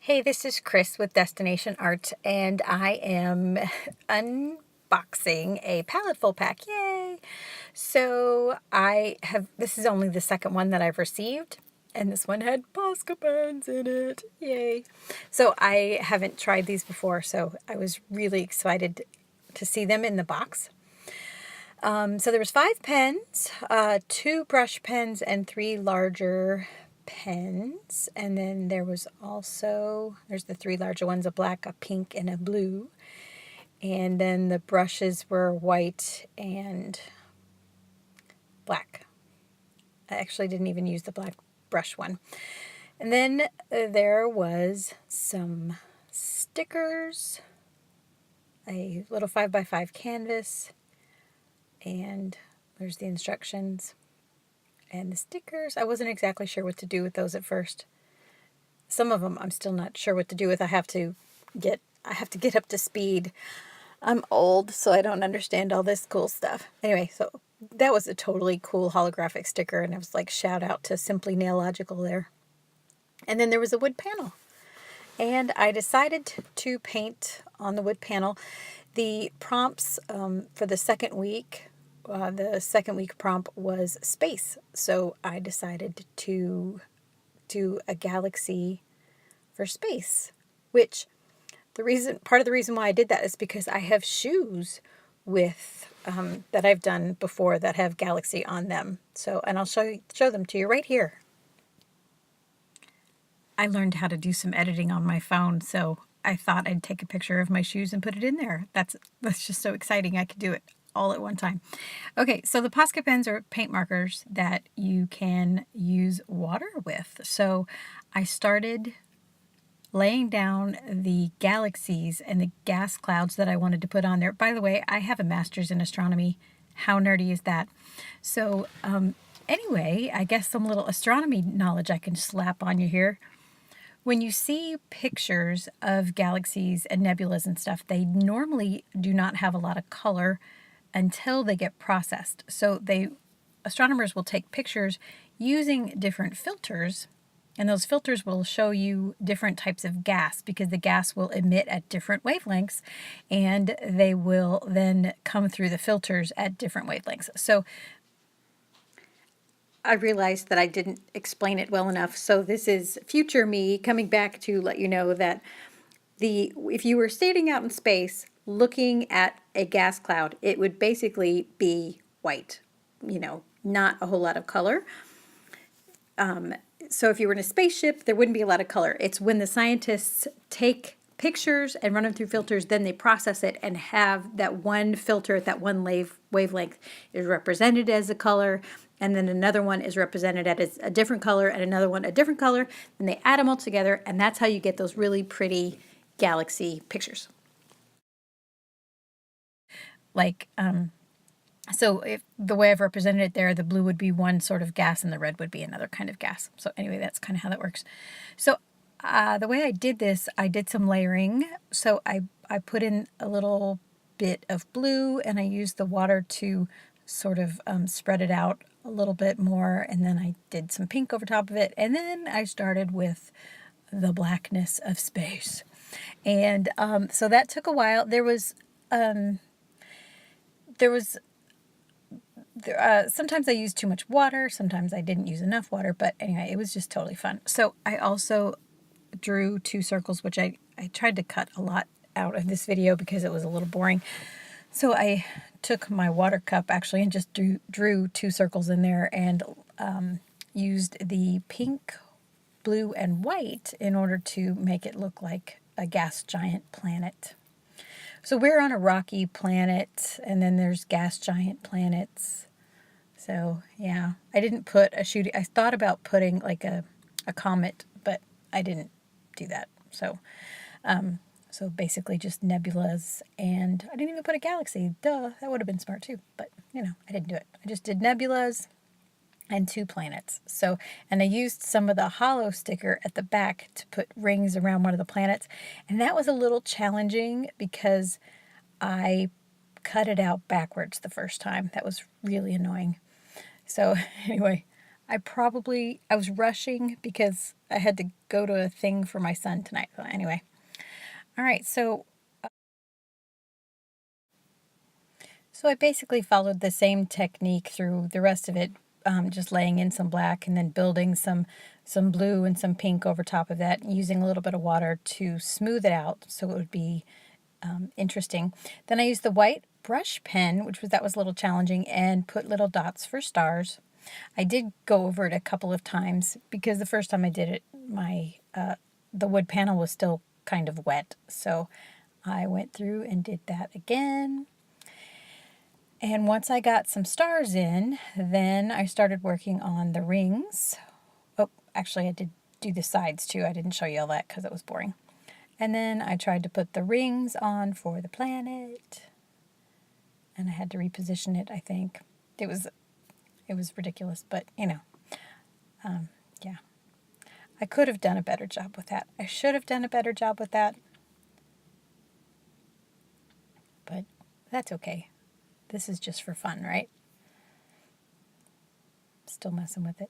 Hey, this is Chris with Destination Art, and I am unboxing a Paletteful Pack. Yay! So this is only the second one that I've received, and this one had Posca pens in it. Yay! So I haven't tried these before, so I was really excited to see them in the box. So there was 5 pens, 2 brush pens, and 3 larger pens. And then there's the 3 larger ones, a black, a pink, and a blue. And then the brushes were white and black. I actually didn't even use the black brush one. And then there was some stickers, a little 5x5 canvas, and there's the instructions and the stickers. I wasn't exactly sure what to do with those at first. Some of them I'm still not sure what to do with. I have to get up to speed. I'm old, so I don't understand all this cool stuff. Anyway, so that was a totally cool holographic sticker, and it was like shout out to Simply Nailogical there. And then there was a wood panel. And I decided to paint on the wood panel. The prompts for the second week prompt was space. So I decided to do a galaxy for space, which part of the reason why I did that is because I have shoes with that I've done before that have galaxy on them. So, and I'll show them to you right here. I learned how to do some editing on my phone, so I thought I'd take a picture of my shoes and put it in there. That's just so exciting. I could do it all at one time. Okay, so the Posca pens are paint markers that you can use water with. So I started laying down the galaxies and the gas clouds that I wanted to put on there. By the way, I have a master's in astronomy. How nerdy is that? So anyway, I guess some little astronomy knowledge I can slap on you here. When you see pictures of galaxies and nebulas and stuff, they normally do not have a lot of color until they get processed. So astronomers will take pictures using different filters, and those filters will show you different types of gas because the gas will emit at different wavelengths, and they will then come through the filters at different wavelengths. So I realized that I didn't explain it well enough. So this is future me coming back to let you know that if you were standing out in space looking at a gas cloud, it would basically be white, not a whole lot of color. So if you were in a spaceship, there wouldn't be a lot of color. It's when the scientists take pictures and run them through filters, then they process it and have that one filter at that one wavelength is represented as a color, and then another one is represented as a different color, and another one a different color, and they add them all together, and that's how you get those really pretty galaxy pictures. So if the way I've represented it there, the blue would be one sort of gas and the red would be another kind of gas. So anyway, that's kind of how that works. So the way I did this, I did some layering. So I put in a little bit of blue, and I used the water to sort of spread it out a little bit more, and then I did some pink over top of it, and then I started with the blackness of space. And so that took a while. Sometimes I used too much water, sometimes I didn't use enough water, but anyway, it was just totally fun. So I also drew 2 circles, which I tried to cut a lot out of this video because it was a little boring. So I took my water cup actually and just drew 2 circles in there, and used the pink, blue, and white in order to make it look like a gas giant planet. So we're on a rocky planet, and then there's gas giant planets. So yeah, I didn't put I thought about putting like a comet, but I didn't do that. So so basically just nebulas, and I didn't even put a galaxy. Duh, that would have been smart too, but I didn't do it. I just did nebulas and 2 planets. So, and I used some of the hollow sticker at the back to put rings around one of the planets, and that was a little challenging because I cut it out backwards the first time. That was really annoying. So anyway, I was rushing because I had to go to a thing for my son tonight. So anyway, all right, so I basically followed the same technique through the rest of it, just laying in some black and then building some blue and some pink over top of that, using a little bit of water to smooth it out so it would be interesting. Then I used the white brush pen, that was a little challenging, and put little dots for stars. I did go over it a couple of times because the first time I did it, the wood panel was still kind of wet, so I went through and did that again. And once I got some stars in, then I started working on the rings. Oh, actually, I did do the sides too. I didn't show you all that because it was boring. And then I tried to put the rings on for the planet. And I had to reposition it, I think. It was ridiculous, but yeah. I could have done a better job with that. I should have done a better job with that. But that's okay. This is just for fun, right? Still messing with it.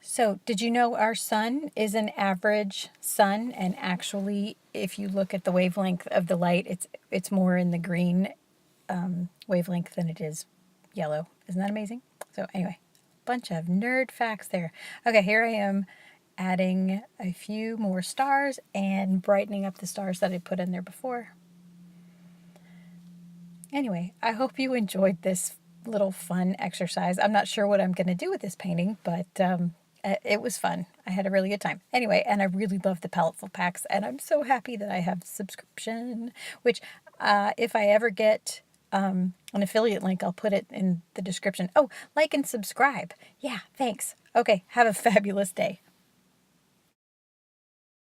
So, did you know our sun is an average sun? And actually, if you look at the wavelength of the light, it's more in the green wavelength than it is yellow. Isn't that amazing? So anyway, bunch of nerd facts there. Okay, here I am adding a few more stars and brightening up the stars that I put in there before. Anyway, I hope you enjoyed this little fun exercise. I'm not sure what I'm going to do with this painting, but it was fun. I had a really good time. Anyway, and I really love the Paletteful Packs, and I'm so happy that I have subscription, which if I ever get an affiliate link, I'll put it in the description. Oh, like and subscribe. Yeah, thanks. Okay, have a fabulous day.